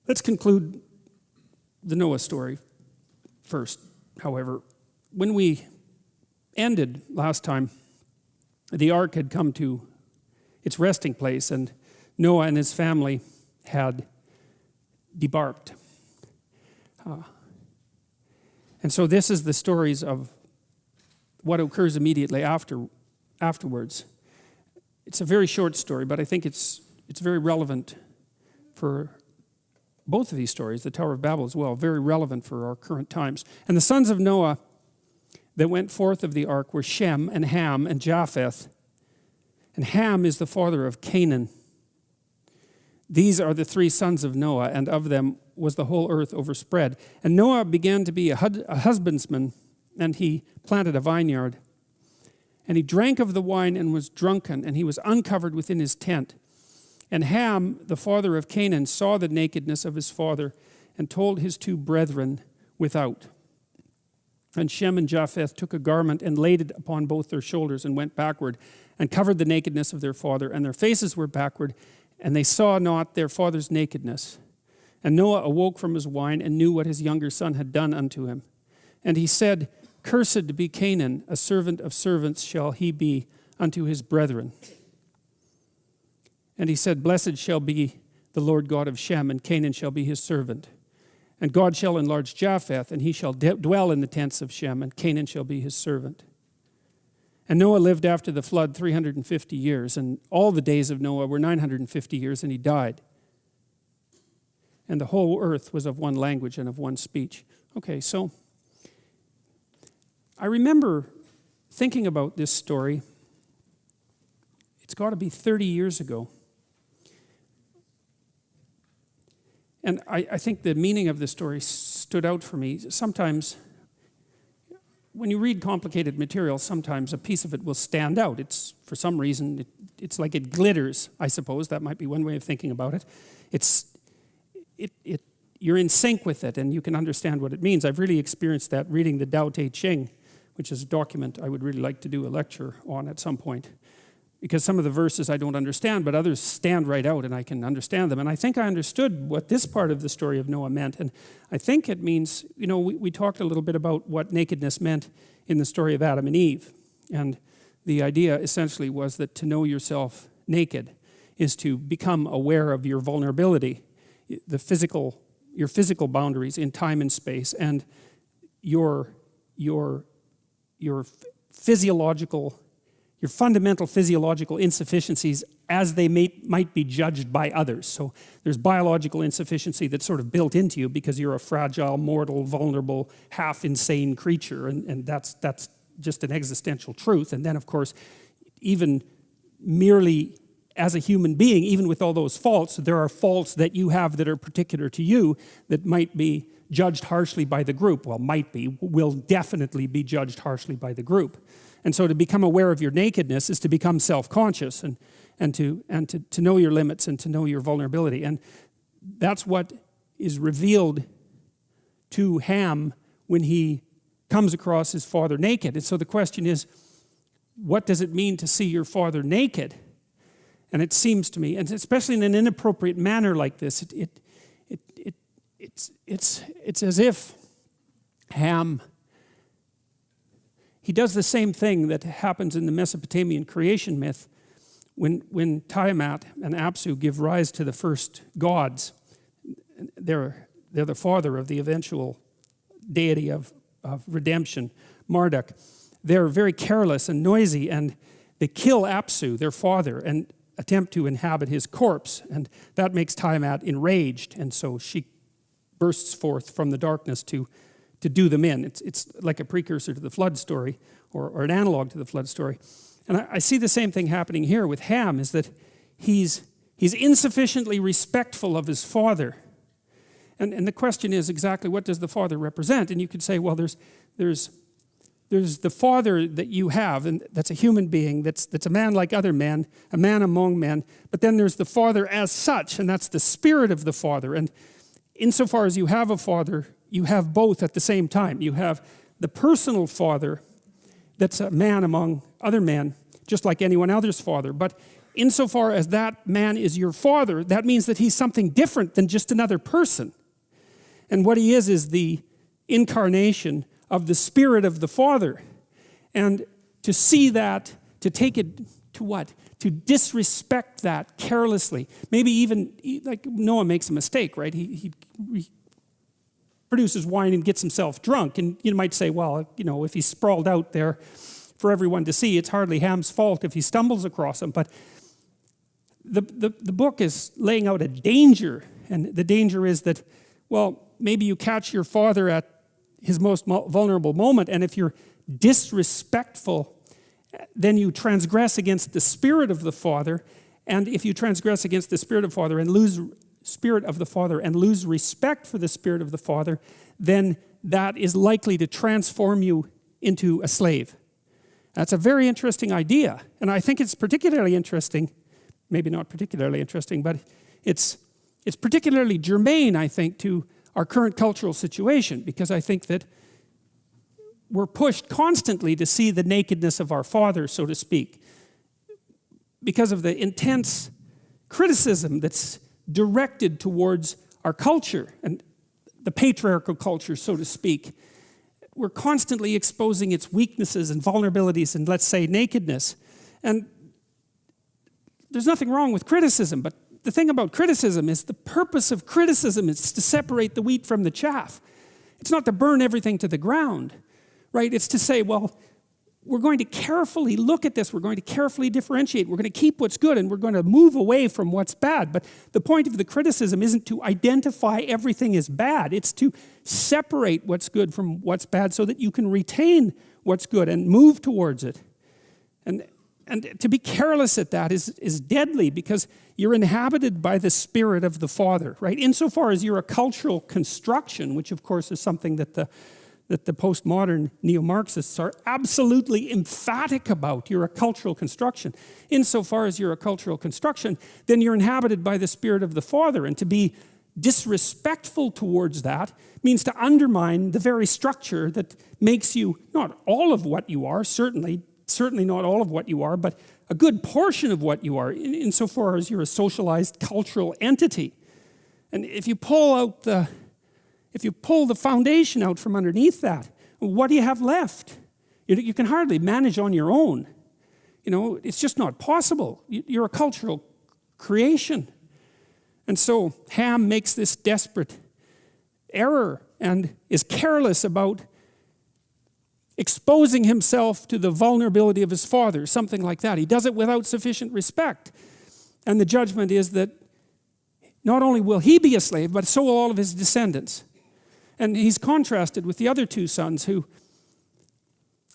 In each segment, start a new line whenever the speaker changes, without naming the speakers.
Let's conclude the Noah story first, however. When we ended last time, the ark had come to its resting place, and Noah and his family had debarked. And so this is the stories of what occurs immediately afterwards. It's a very short story, but I think it's very relevant for both of these stories, the Tower of Babel as well, very relevant for our current times. And the sons of Noah that went forth of the ark were Shem and Ham and Japheth. And Ham is the father of Canaan. These are the three sons of Noah, and of them was the whole earth overspread. And Noah began to be a husbandman, and he planted a vineyard. And he drank of the wine and was drunken, and he was uncovered within his tent. And Ham, the father of Canaan, saw the nakedness of his father and told his two brethren without. And Shem and Japheth took a garment and laid it upon both their shoulders and went backward and covered the nakedness of their father. And their faces were backward, and they saw not their father's nakedness. And Noah awoke from his wine and knew what his younger son had done unto him. And he said, Cursed be Canaan, a servant of servants shall he be unto his brethren. And he said, Blessed shall be the Lord God of Shem, and Canaan shall be his servant. And God shall enlarge Japheth, and he shall dwell in the tents of Shem, and Canaan shall be his servant. And Noah lived after the flood 350 years, and all the days of Noah were 950 years, and he died. And the whole earth was of one language and of one speech. Okay, so I remember thinking about this story. It's got to be 30 years ago. And I think the meaning of the story stood out for me. Sometimes, when you read complicated material, sometimes a piece of it will stand out. It's, for some reason, it's like it glitters, I suppose. That might be one way of thinking about it. You're in sync with it, and you can understand what it means. I've really experienced that reading the Tao Te Ching, which is a document I would really like to do a lecture on at some point. Because some of the verses I don't understand, but others stand right out and I can understand them. And I think I understood what this part of the story of Noah meant. And I think it means, we talked a little bit about what nakedness meant in the story of Adam and Eve. And the idea essentially was that to know yourself naked is to become aware of your vulnerability, your physical boundaries in time and space, and your fundamental physiological insufficiencies as they might be judged by others. So there's biological insufficiency that's sort of built into you because you're a fragile, mortal, vulnerable, half-insane creature, and that's just an existential truth. And then, of course, even merely as a human being, even with all those faults, there are faults that you have that are particular to you that might be judged harshly by the group. Well, will definitely be judged harshly by the group. And so to become aware of your nakedness is to become self-conscious and to know your limits and to know your vulnerability. And that's what is revealed to Ham when he comes across his father naked. And so the question is, what does it mean to see your father naked? And it seems to me, and especially in an inappropriate manner like this, it's as if Ham, he does the same thing that happens in the Mesopotamian creation myth when Tiamat and Apsu give rise to the first gods. They're the father of the eventual deity of redemption, Marduk. They're very careless and noisy, and they kill Apsu, their father, and attempt to inhabit his corpse. And that makes Tiamat enraged, and so she bursts forth from the darkness to do them in. It's like a precursor to the flood story, or an analog to the flood story. And I see the same thing happening here with Ham, is that he's insufficiently respectful of his father. And the question is exactly, what does the father represent? And you could say, well, there's the father that you have, and that's a human being, that's a man like other men, a man among men. But then there's the father as such, and that's the spirit of the father. And insofar as you have a father, you have both at the same time. You have the personal father that's a man among other men, just like anyone else's father. But insofar as that man is your father, that means that he's something different than just another person. And what he is the incarnation of the Spirit of the Father. And to see that, to take it to what? To disrespect that carelessly. Maybe even, like Noah makes a mistake, right? He produces wine and gets himself drunk. And you might say, well, if he's sprawled out there for everyone to see, it's hardly Ham's fault if he stumbles across him. But the book is laying out a danger. And the danger is that, well, maybe you catch your father at his most vulnerable moment, and if you're disrespectful, then you transgress against the Spirit of the Father. And if you transgress against the Spirit of the Father and lose respect for the Spirit of the Father, then that is likely to transform you into a slave. That's a very interesting idea, and I think it's particularly interesting, maybe not particularly interesting, but it's particularly germane, I think, to our current cultural situation, because I think that we're pushed constantly to see the nakedness of our Father, so to speak, because of the intense criticism that's directed towards our culture and the patriarchal culture, so to speak. We're constantly exposing its weaknesses and vulnerabilities and, let's say, nakedness. And there's nothing wrong with criticism, but the thing about criticism is the purpose of criticism is to separate the wheat from the chaff. It's not to burn everything to the ground, right? It's to say, well, we're going to carefully look at this. We're going to carefully differentiate. We're going to keep what's good and we're going to move away from what's bad. But the point of the criticism isn't to identify everything as bad. It's to separate what's good from what's bad so that you can retain what's good and move towards it. And to be careless at that is deadly, because you're inhabited by the Spirit of the Father, right? Insofar as you're a cultural construction, which of course is something that the postmodern neo-Marxists are absolutely emphatic about. You're a cultural construction. Insofar as you're a cultural construction, then you're inhabited by the Spirit of the Father, and to be disrespectful towards that means to undermine the very structure that makes you not all of what you are, certainly not all of what you are, but a good portion of what you are, insofar as you're a socialized cultural entity. And if you pull the foundation out from underneath that, what do you have left? You can hardly manage on your own. It's just not possible. You're a cultural creation. And so Ham makes this desperate error and is careless about exposing himself to the vulnerability of his father, something like that. He does it without sufficient respect. And the judgment is that not only will he be a slave, but so will all of his descendants. And he's contrasted with the other two sons who,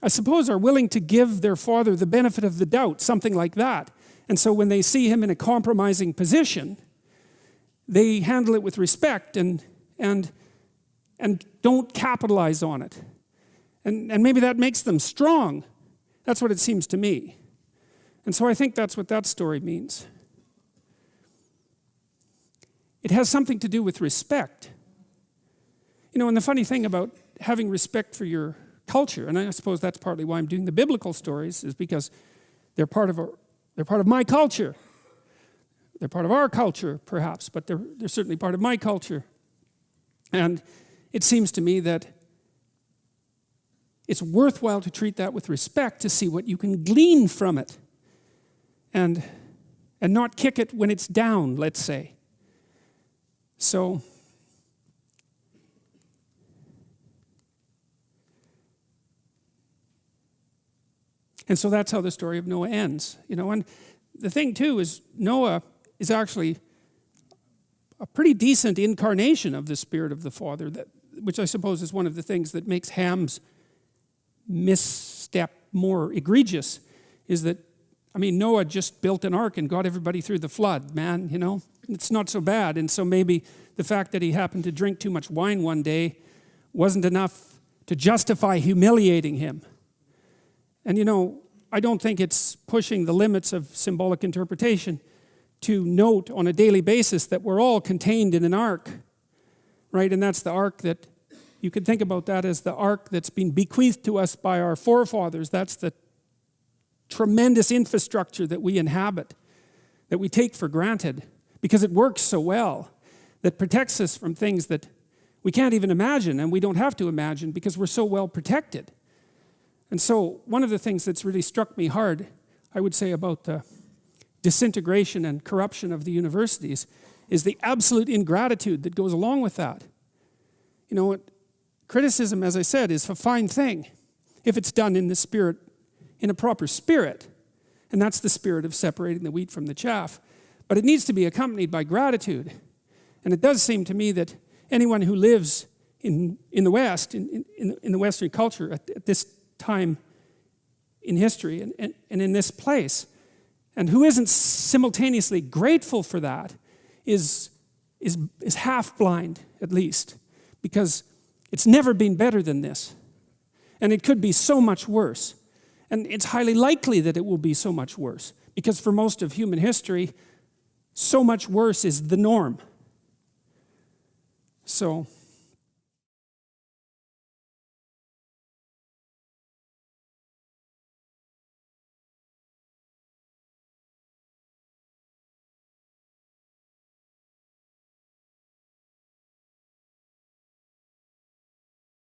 I suppose, are willing to give their father the benefit of the doubt, something like that. And so when they see him in a compromising position, they handle it with respect and don't capitalize on it. And maybe that makes them strong. That's what it seems to me. And so I think that's what that story means. It has something to do with respect. And the funny thing about having respect for your culture, and I suppose that's partly why I'm doing the biblical stories, is because they're part of my culture. They're part of our culture, perhaps, but they're certainly part of my culture. And it seems to me that it's worthwhile to treat that with respect, to see what you can glean from it, and not kick it when it's down, let's say. So that's how the story of Noah ends. And the thing too is Noah is actually a pretty decent incarnation of the Spirit of the Father, which I suppose is one of the things that makes Ham's misstep more egregious, is that, Noah just built an ark and got everybody through the flood, man, It's not so bad. And so maybe the fact that he happened to drink too much wine one day wasn't enough to justify humiliating him. And I don't think it's pushing the limits of symbolic interpretation to note on a daily basis that we're all contained in an ark, right? And that's the ark that, you could think about that as the ark that's been bequeathed to us by our forefathers. That's the tremendous infrastructure that we inhabit. that we take for granted because it works so well, that protects us from things that we can't even imagine, and we don't have to imagine because we're so well protected. And so one of the things that's really struck me hard, I would say, about the disintegration and corruption of the universities is the absolute ingratitude that goes along with that. You know, criticism, as I said, is a fine thing if it's done in the spirit, in a proper spirit. And that's the spirit of separating the wheat from the chaff. But it needs to be accompanied by gratitude. And it does seem to me that anyone who lives in the West, in the Western culture at this time in history and in this place, and who isn't simultaneously grateful for that is half blind, at least, because it's never been better than this. And it could be so much worse. And it's highly likely that it will be so much worse, because for most of human history, so much worse is the norm. So